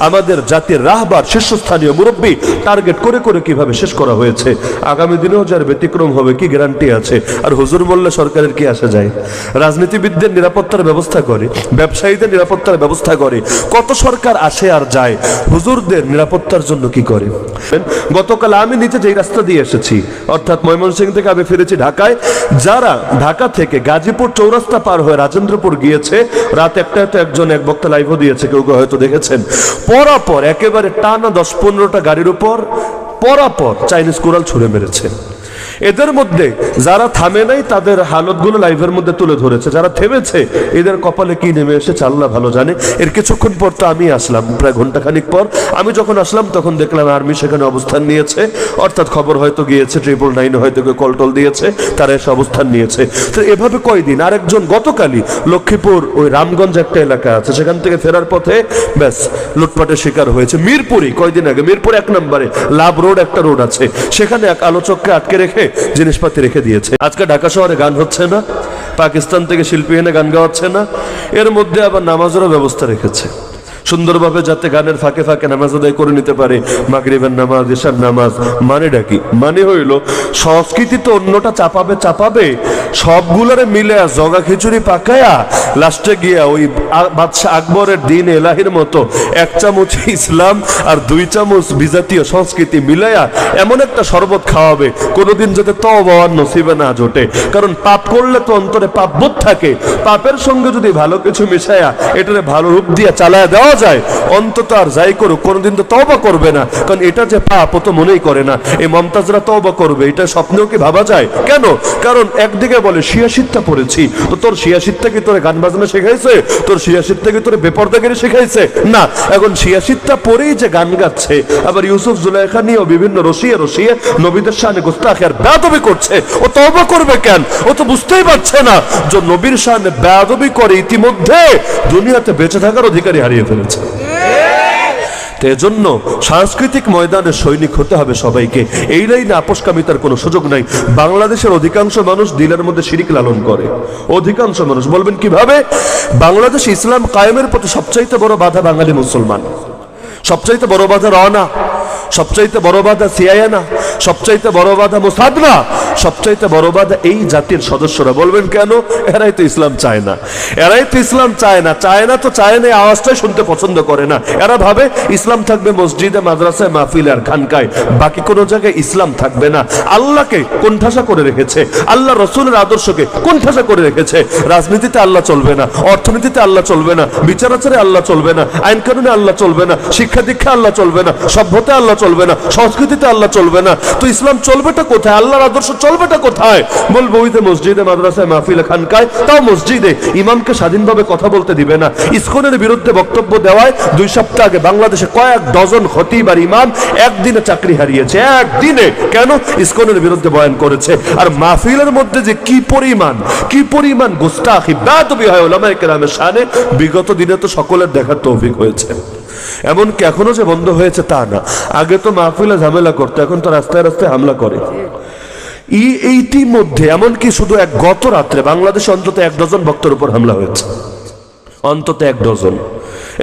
আমাদের জাতির রাহবার শীর্ষস্থানীয় মুরব্বী টার্গেট করে করে কিভাবে শেষ করা হয়েছে। আগামী দিনেও যার ব্যতিক্রম হবে কি গ্যারান্টি আছে? আর হুজুর বললে সরকারের কি আসে যায়? রাজনীতিবিদদের নিরাপত্তার ব্যবস্থা করে, ব্যবসায়ীদের নিরাপত্তার ব্যবস্থা করে, কত সরকার আসে আর যায়, হুজুরদের নিরাপত্তার জন্য কি করে? গতকাল আমি নিচে যেই রাস্তা দিয়ে এসেছি, অর্থাৎ ময়মনসিংহ থেকে আমি ফিরেছি ঢাকায়, যারা ঢাকা থেকে গাজীপুর চৌরাস্তা পার হয়ে রাজেন্দ্রপুর গিয়েছে, রাত একটায় তো একজন এক বক্তা লাইভও দিয়েছে, কেউ কেউ হয়তো দেখেছেন, পরাপর একেবারে টানা 10-15টা গাড়ির উপর পরাপর চাইনিজ কোরাল ছুঁড়ে মেরেছে। এদের মধ্যে যারা থামে নাই তাদের হালতগুলো লাইভের মধ্যে তুলে ধরেছে, যারা থেমেছে এদের কপালে কি নেমে এসেছে আল্লাহ ভালো জানে। এর কিছুক্ষণ পর তো আমি আসলাম, প্রায় ঘন্টাখানিক পর আমি যখন আসলাম তখন দেখলাম আর্মি সেখানে অবস্থান নিয়েছে, অর্থাৎ খবর হয়তো গিয়েছে 999 হয়তো কেউ কলটল দিয়েছে, তারা এসে অবস্থান নিয়েছে। তো এভাবে কয়দিন। আরেকজন গতকালই লক্ষ্মীপুর ওই রামগঞ্জ একটা এলাকা আছে, সেখান থেকে ফেরার পথে ব্যাস লুটপাটের শিকার হয়েছে। মিরপুরে কয়দিন আগে, মিরপুর 1 নম্বরে লাভ রোড একটা রোড আছে, সেখানে এক আলোচককে আটকে রেখে জিনিসপাতি রেখে দিয়েছে। আজকে ঢাকা শহরে গান হচ্ছে না, পাকিস্তান থেকে শিল্পী এনে গান গাওয়াচ্ছে না, এর মধ্যে আবার নামাজেরও ব্যবস্থা রেখেছে সুন্দরভাবে, যাতে গানের ফাঁকে ফাঁকে নামাজ আদায় করে নিতে পারে, মাগরিবের নামাজ, ঈশার নামাজ। মানেটা কি? মানে হইল সংস্কৃতি তো অন্যটা চাপাবে চাপাবে, সবগুলোরে মিলে জগা খিচুড়ি পাকায়া লাস্টে গিয়া ওই বাদশাহ আকবরের দিন এলাহির মতো 1 চামচ ইসলাম আর 2 চামচ বিজাতীয় সংস্কৃতি মিলাইয়া এমন একটা শরবত খাওয়াবে কোনোদিন যাতে তওবা নসিবে না জোটে। কারণ পাপ করলে তো অন্তরে পাপ বোধ থাকে, পাপের সঙ্গে যদি ভালো কিছু মিশায়া এটারে ভালো রূপ দিয়ে চালায় দেওয়া যায়, অন্তত আর যাই করুক কোনোদিন তো তওবা করবে না। কারণ এটা যে পাপ ও তো মনেই করে না। এই মমতাজরা তওবা করবে এটা স্বপ্নেও কি ভাবা যায়? কেন? কারণ একদিকে বলে শিয়াশিদটা পড়েছি, তো তোর শিয়াশিদটা কি তোরে গান বাজনা শেখাইছে? তোর শিয়াশিদটা কি তোরে বেপরদাগিরি শেখাইছে? না। এখন শিয়াশিদটা পরেই যে গান গাচ্ছে, আবার ইউসুফ জুলাইখা নিয়েও বিভিন্ন রসিয়ে রসিয়ে নবীদের শানে গুস্তাখি আর বেয়াদবি করছে। ও তওবা করবে কেন? ও তো বুঝতেই পারছে না যে নবীর শানে বেয়াদবি করে ইতিমধ্যে দুনিয়াতে বেঁচে থাকার অধিকারী হারিয়ে ফেলেছে। এজন্য সাংস্কৃতিক ময়দানে সৈনিক হতে হবে সবাইকে। এই লাইনে আপোষকামিতার কোনো সুযোগ নাই। বাংলাদেশের অধিকাংশ মানুষ দিলের মধ্যে শিরিক লালন করে, অধিকাংশ মানুষ। বলবেন কিভাবে? বাংলাদেশে ইসলাম কায়েমের প্রতি সবচাইতে বড় বাধা বাঙালি মুসলমান, সবচাইতে বড় বাধা রওনা, সবচাইতে বড় বাধা সিয়ানা, সবচাইতে বড় বাধা মোসাদ না, সবচাইতে বড় বাধা এই জাতির সদস্যরা। বলবেন কেন? এরাই তো ইসলাম চায় না, এরাই তো ইসলাম চায় না। চায় না তো চায় না, আওয়াজটাই শুনতে পছন্দ করে না। এরা ভাবে ইসলাম থাকবে মসজিদে, মাদ্রাসায়, মাহফিলে আর খানকায়, বাকি কোনো জায়গায় ইসলাম থাকবে না। আল্লাহকে কোণঠাসা করে রেখেছে, আল্লাহ রসুলের আদর্শকে কোণঠাসা করে রেখেছে। রাজনীতিতে আল্লাহ চলবে না, অর্থনীতিতে আল্লাহ চলবে না, বিচার আচারে আল্লাহ চলবে না, আইন কানুনে আল্লাহ চলবে না, শিক্ষা দীক্ষা আল্লাহ চলবে না, সভ্যতা আল্লাহ চলবে না, সংস্কৃতিতে আল্লাহ চলবে না। তো ইসলাম চলবেটা কোথায়? আল্লাহর আদর্শ চলবেটা কোথায়? বলবো ওই যে মসজিদে, মাদ্রাসায়, মাহফিলে, খানকায়, তাও মসজিদে ইমামকে স্বাধীনভাবে কথা বলতে দিবে না। ইসকনের বিরুদ্ধে বক্তব্য দেওয়ায় 2 সপ্তাহ আগে বাংলাদেশে কয়েক ডজন খতিব আর ইমাম একদিনে চাকরি হারিয়েছে, একদিনে। কেন? ইসকনের বিরুদ্ধে বয়ান করেছে। আর মাহফিলের মধ্যে যে কি পরিমাণ গুস্তাখি বেয়াদবি হয় উলামায়ে কেরামের শানে, বিগত দিনে তো সকলের দেখার তৌফিক হয়েছে। এমনকি এখনো যে বন্ধ হয়েছে তা না, আগে তো মাহফিলে ঝামেলা করতো, এখন তো রাস্তায় রাস্তায় হামলা করে। ইতিমধ্যে এমনকি শুধু গত রাত্রে বাংলাদেশে অন্তত 1 ডজন বক্তার উপর হামলা হয়েছে, অন্তত 1 ডজন।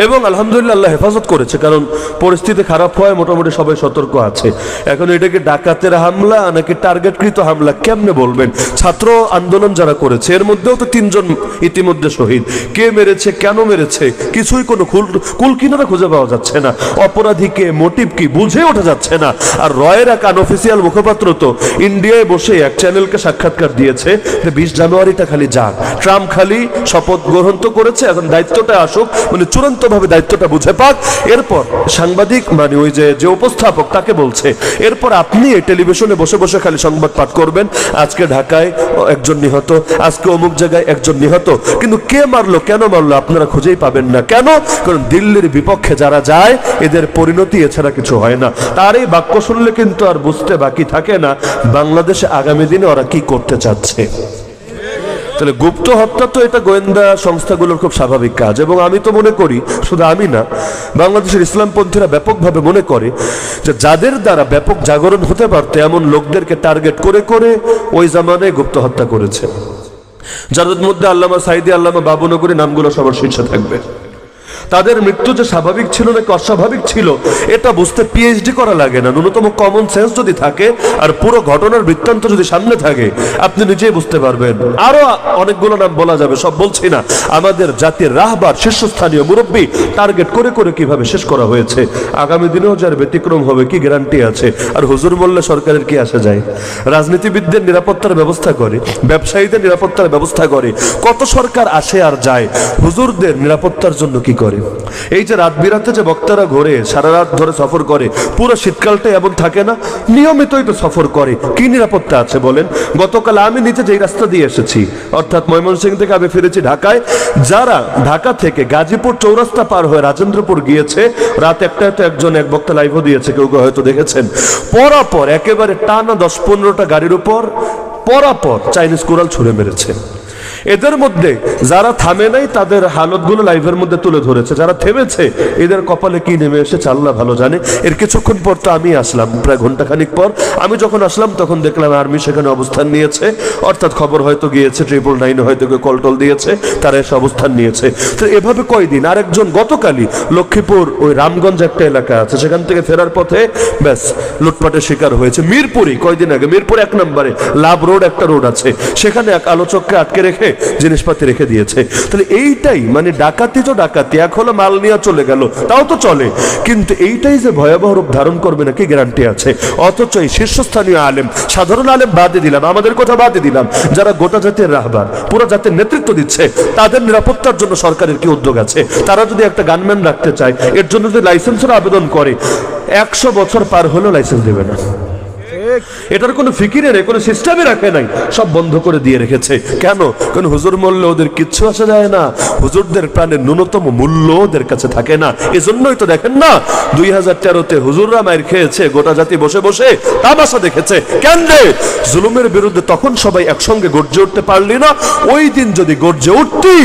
এবং আলহামদুলিল্লাহ আল্লাহ হেফাজত করেছে, কারণ পরিস্থিতি খারাপ হয় মোটামুটি সবাই সতর্ক আছে। এখন এটাকে ডাকাতের হামলা নাকি টার্গেটকৃত হামলা কেমনে বলবেন? ছাত্র আন্দোলন যারা করেছে এর মধ্যেও তো 3 জন ইতিমধ্যে শহীদ। কে মেরেছে, কেন মেরেছে, কিছুই কোনো কুল কিনারা খুঁজে পাওয়া যাচ্ছে না। অপরাধীকে, মোটিভ কি বুঝে ওঠা যাচ্ছে না। আর রয়ের এক আনঅফিসিয়াল মুখপাত্র তো ইন্ডিয়ায় বসে এক চ্যানেলকে সাক্ষাৎকার দিয়েছে যে 20 জানুয়ারিটা খালি যাক, ট্রাম্প খালি শপথ গ্রহণ তো করেছে, এখন দায়িত্বটা আসুক, মানে চূড়ান্ত ভাবে দায়িত্বটা বুঝে পাক। এরপর সাংবাদিক মানে ওই যে উপস্থাপক তাকে বলছে, এরপর আপনি এই টেলিভিশনে বসে বসে খালি সংবাদ পাঠ করবেন, আজকে ঢাকায় 1 জন নিহত, আজকে অমুক জায়গায় 1 জন নিহত, কিন্তু কে মারলো, কেন মারলো আপনারা খুঁজেই পাবেন না। কেন? কারণ দিল্লির বিপক্ষে যারা যায় এদের পরিণতি এছাড়া কিছু হয় না। তার এই বাক্য শুনলে কিন্তু আর বুঝতে বাকি থাকে না বাংলাদেশে আগামী দিনে ওরা কি করতে চাচ্ছে। তাহলে গুপ্ত হত্যা তো এটা গোয়েন্দা সংস্থাগুলোর খুব স্বাভাবিক কাজ। এবং আমি তো মনে করি, শুধু আমি না, বাংলাদেশের ইসলামপন্থীরা ব্যাপকভাবে মনে করে যে যাদের দ্বারা ব্যাপক জাগরণ হতে পারত এমন লোকদেরকে টার্গেট করে করে ওই জামানায় গুপ্ত হত্যা করেছে, যাদের মধ্যে আল্লামা সাইদি, আল্লামা বাবুনগরী নামগুলো সবার শীর্ষে থাকবে। তাদের মৃত্যু যে স্বাভাবিক ছিল নাকি অস্বাভাবিক ছিল এটা বুঝতে পিএইচডি করা লাগে না, ন্যূনতম কমন সেন্স যদি থাকে আর পুরো ঘটনার বৃত্তান্ত যদি সামনে থাকে আপনি নিজেই বুঝতে পারবেন। আরো অনেকগুলো নাম বলা যাবে, সব বলছি না। আমাদের জাতির রাহবার শীর্ষস্থানীয় মুরব্বী টার্গেট করে করে কিভাবে শেষ করা হয়েছে, আগামী দিনেও যার ব্যতিক্রম হবে কি গ্যারান্টি আছে? আর হুজুর বললে সরকারের কি আসা যায়? রাজনীতিবিদদের নিরাপত্তার ব্যবস্থা করে, ব্যবসায়ীদের নিরাপত্তার ব্যবস্থা করে, কত সরকার আসে আর যায়, হুজুরদের নিরাপত্তার জন্য কি করে? এই যে রাত বিরাতে যে বক্তারা ঘোরে, সারা রাত ধরে সফর করে, পুরো শীতকালটা এমন থাকে না, নিয়মিতই তো সফর করে, কি নিরাপত্তা আছে বলেন? গতকাল আমি নিচে যেই রাস্তা দিয়ে এসেছি, অর্থাৎ ময়মনসিংহ থেকে আমি ফিরেছি ঢাকায়, যারা ঢাকা থেকে গাজীপুর চৌরাস্তা পার হয়ে রাজেন্দ্রপুর গিয়েছে, রাত একটায় তো এক বক্তা লাইভও দিয়েছে, কেউ কেউ হয়তো দেখেছেন, পরাপর একেবারে টানা 10-15টা গাড়ির উপর পরাপর চাইনিজ কোরাল ছুড়ে মেরেছে। এদের মধ্যে যারা থামে নাই তাদের হালতগুলো লাইভের মধ্যে তুলে ধরেছে, যারা থেমেছে এদের কপালে কি নেমে এসেছে আল্লাহ ভালো জানে। এর কিছুক্ষণ পর তো আমি আসলাম, প্রায় ঘন্টাখানিক পর। আমি যখন আসলাম তখন দেখলাম আর্মি সেখানে অবস্থান নিয়েছে, অর্থাৎ খবর হয়তো গিয়েছে, 999 হয়তো কেউ কলটল দিয়েছে, তারা এসে অবস্থান নিয়েছে। তো এভাবে কয়দিন। আরেকজন গতকালই লক্ষ্মীপুর ওই রামগঞ্জ একটা এলাকা আছে, সেখান থেকে ফেরার পথে ব্যাস লুটপাটের শিকার হয়েছে। মিরপুরি কয়দিন আগে, মিরপুর 1 নম্বরে লাভ রোড একটা রোড আছে, সেখানে এক আলোচককে আটকে রেখে জিনিসপাতি রেখে দিয়েছে। তাহলে এইটাই মানে ডাকাতি তো ডাকাতি, এক হলো মাল নিয়ে চলে গেল, তাও তো চলে, কিন্তু এইটাই যে ভয়াবহ রূপ ধারণ করবে নাকি গ্যারান্টি আছে? অথচ এই শীর্ষস্থানীয় আলেম, সাধারণ আলেম বাদে দিলাম, আমাদের কথা বাদে দিলাম, যারা গোটা জাতির রাহবার, পুরো জাতির নেতৃত্ব দিচ্ছে, তাদের নিরাপত্তার জন্য সরকারের কি উদ্যোগ আছে? তারা যদি একটা গানম্যান রাখতে চায়, এর জন্য যদি লাইসেন্সের আবেদন করে, 100 বছর পার হলেও লাইসেন্স দেবে না। এটার কোনো ফিকিরে নেই, কোনো সিস্টেমই রাখে নাই, সব বন্ধ করে দিয়ে রেখেছে। কেন? কারণ হুজুর মূল্য ওদের কিচ্ছু আসা যায় না, হুজুরদের প্রাণের ন্যূনতম মূল্য ওদের কাছে থাকে না। এজন্যই তো দেখেন না 2013-তে হুজুররা মাইর খেয়েছে, গোটা জাতি বসে বসে তামাশা দেখেছে। কেন রে? জুলুমের বিরুদ্ধে তখন সবাই একসঙ্গে গর্জে উঠতে পারলি না, ওই দিন যদি গর্জে উঠতি